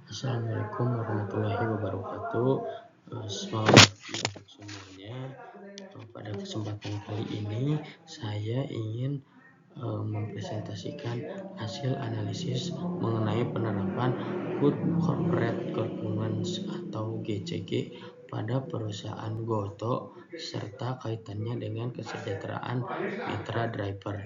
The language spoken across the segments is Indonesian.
Assalamualaikum warahmatullahi wabarakatuh. Selamat untuk semuanya. Pada kesempatan kali ini saya ingin mempresentasikan hasil analisis mengenai penerapan Good Corporate Governance atau GCG pada perusahaan Gotoh serta kaitannya dengan kesejahteraan mitra driver.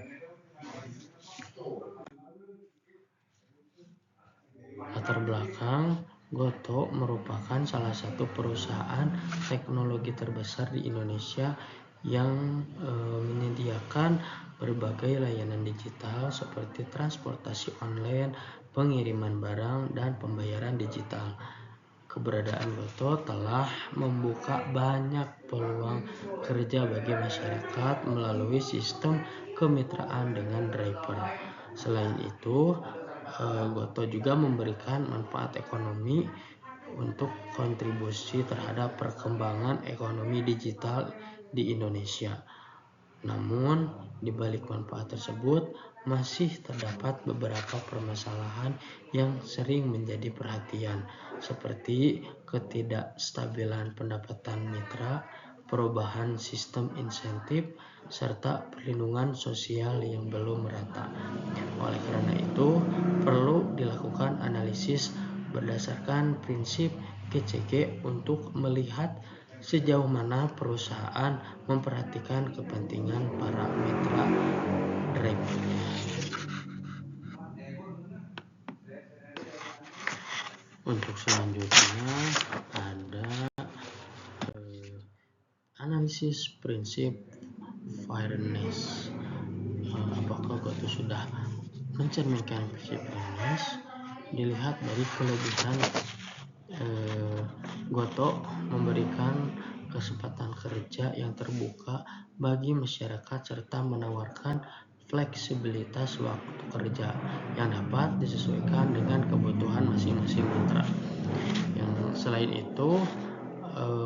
Latar belakang, Gotoh merupakan salah satu perusahaan teknologi terbesar di Indonesia yang menyediakan berbagai layanan digital seperti transportasi online, pengiriman barang, dan pembayaran digital. Keberadaan Gotoh telah membuka banyak peluang kerja bagi masyarakat melalui sistem kemitraan dengan driver. Selain itu, Gotoh juga memberikan manfaat ekonomi untuk kontribusi terhadap perkembangan ekonomi digital di Indonesia. Namun, di balik manfaat tersebut, masih terdapat beberapa permasalahan yang sering menjadi perhatian, seperti ketidakstabilan pendapatan mitra, perubahan sistem insentif, serta perlindungan sosial yang belum merata. Oleh karena itu, perlu dilakukan analisis berdasarkan prinsip GCG untuk melihat sejauh mana perusahaan memperhatikan kepentingan para mitra drivernya. Untuk selanjutnya ada analisis prinsip fairness. Apakah Gotoh sudah mencerminkan prinsip fairness? Dilihat dari kelebihan Gotoh memberikan kesempatan kerja yang terbuka bagi masyarakat serta menawarkan fleksibilitas waktu kerja yang dapat disesuaikan dengan kebutuhan masing-masing mitra. Selain itu,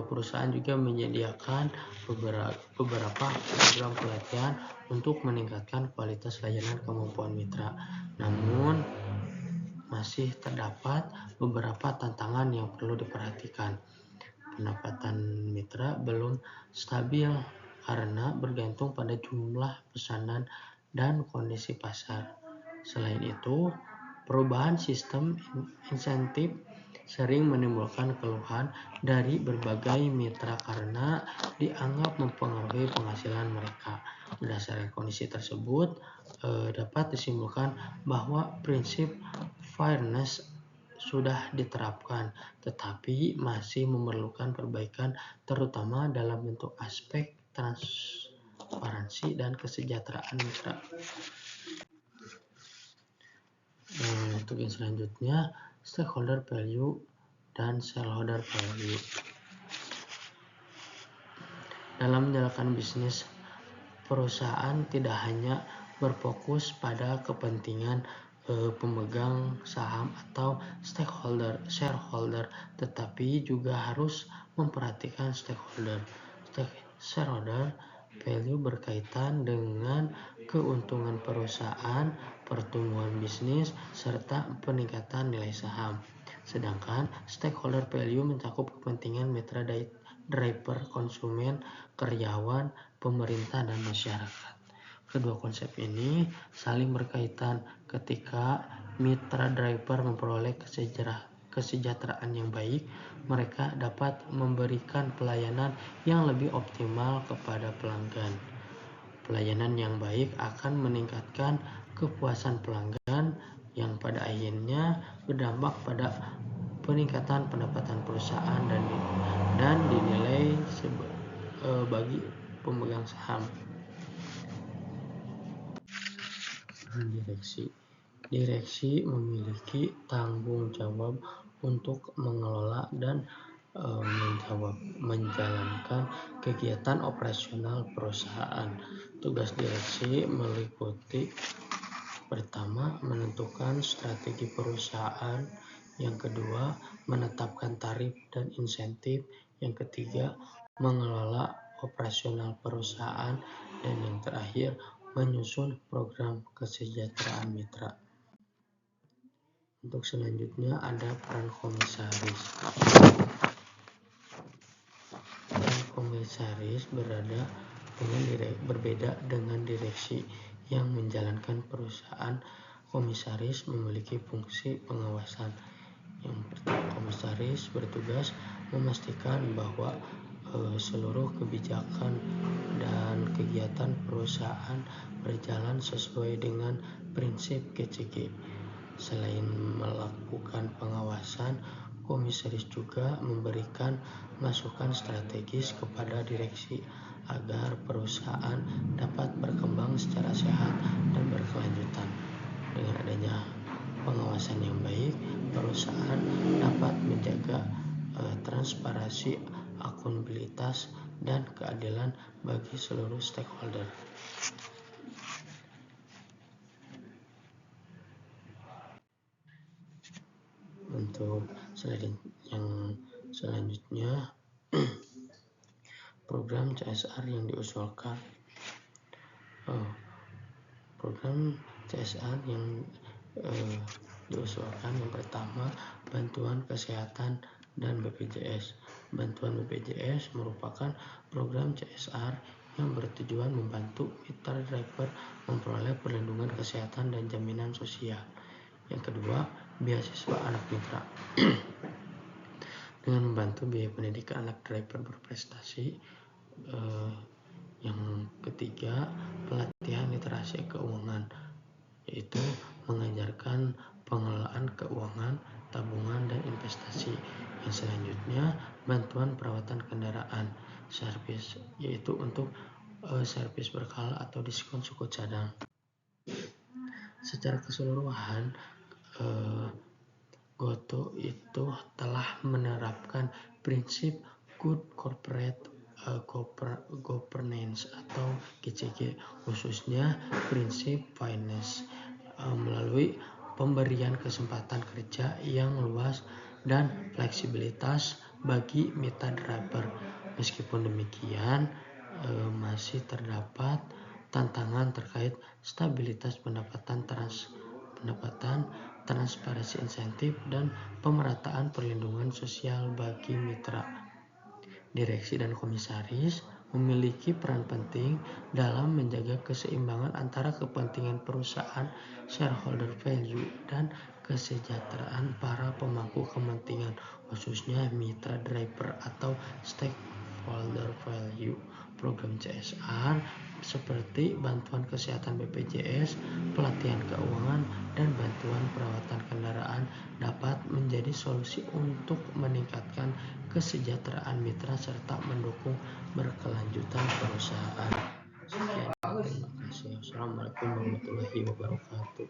perusahaan juga menyediakan beberapa program pelatihan untuk meningkatkan kualitas layanan kemampuan mitra. Namun, masih terdapat beberapa tantangan yang perlu diperhatikan. Pendapatan mitra belum stabil karena bergantung pada jumlah pesanan dan kondisi pasar. Selain itu, perubahan sistem insentif sering menimbulkan keluhan dari berbagai mitra karena dianggap mempengaruhi penghasilan mereka. Berdasarkan kondisi tersebut, dapat disimpulkan bahwa prinsip fairness sudah diterapkan, tetapi masih memerlukan perbaikan terutama dalam bentuk aspek transparansi dan kesejahteraan mitra. Untuk yang selanjutnya, stakeholder value dan shareholder value. Dalam menjalankan bisnis, perusahaan tidak hanya berfokus pada kepentingan pemegang saham atau shareholder, tetapi juga harus memperhatikan stakeholder. Shareholder value berkaitan dengan keuntungan perusahaan, pertumbuhan bisnis, serta peningkatan nilai saham. Sedangkan stakeholder value mencakup kepentingan mitra driver, konsumen, karyawan, pemerintah, dan masyarakat. Kedua konsep ini saling berkaitan. Ketika mitra driver memperoleh kesejahteraan yang baik, mereka dapat memberikan pelayanan yang lebih optimal kepada pelanggan. Pelayanan yang baik akan meningkatkan kepuasan pelanggan yang pada akhirnya berdampak pada peningkatan pendapatan perusahaan dan dinilai bagi pemegang saham. Direksi memiliki tanggung jawab untuk mengelola dan menjalankan kegiatan operasional perusahaan. Tugas direksi meliputi: pertama, menentukan strategi perusahaan; yang kedua, menetapkan tarif dan insentif; yang ketiga, mengelola operasional perusahaan; dan yang terakhir, menyusun program kesejahteraan mitra. Untuk selanjutnya ada peran komisaris. Peran komisaris berbeda dengan direksi yang menjalankan perusahaan. Komisaris memiliki fungsi pengawasan. Yang pertama, komisaris bertugas memastikan bahwa seluruh kebijakan dan kegiatan perusahaan berjalan sesuai dengan prinsip GCG. Selain melakukan pengawasan, komisaris juga memberikan masukan strategis kepada direksi agar perusahaan dapat berkembang secara sehat dan berkelanjutan. Dengan adanya pengawasan yang baik, perusahaan dapat menjaga transparansi, akuntabilitas, dan keadilan bagi seluruh stakeholder. Untuk yang selanjutnya, program CSR yang diusulkan. Program CSR yang diusulkan yang pertama, bantuan kesehatan dan BPJS. Bantuan BPJS merupakan program CSR yang bertujuan membantu mitra driver memperoleh perlindungan kesehatan dan jaminan sosial. Yang kedua, beasiswa anak mitra. Dengan membantu biaya pendidikan anak driver berprestasi. Yang ketiga, pelatihan literasi keuangan, yaitu mengajarkan pengelolaan keuangan, tabungan, dan investasi. Yang selanjutnya, bantuan perawatan kendaraan, servis, yaitu untuk servis berkala atau diskon suku cadang. Secara keseluruhan, GoTo itu telah menerapkan prinsip Good Corporate Governance atau GCG, khususnya prinsip fairness, melalui pemberian kesempatan kerja yang luas dan fleksibilitas bagi mitra driver. Meskipun demikian, masih terdapat tantangan terkait stabilitas pendapatan, transparansi insentif, dan pemerataan perlindungan sosial bagi mitra. Direksi dan komisaris memiliki peran penting dalam menjaga keseimbangan antara kepentingan perusahaan, shareholder value, dan kesejahteraan para pemangku kepentingan, khususnya mitra driver atau stakeholder value. Program CSR seperti bantuan kesehatan BPJS, pelatihan keuangan, dan bantuan perawatan kendaraan dapat menjadi solusi untuk meningkatkan kesejahteraan mitra serta mendukung berkelanjutan perusahaan. Sekian, terima kasih. Wassalamualaikum warahmatullahi wabarakatuh.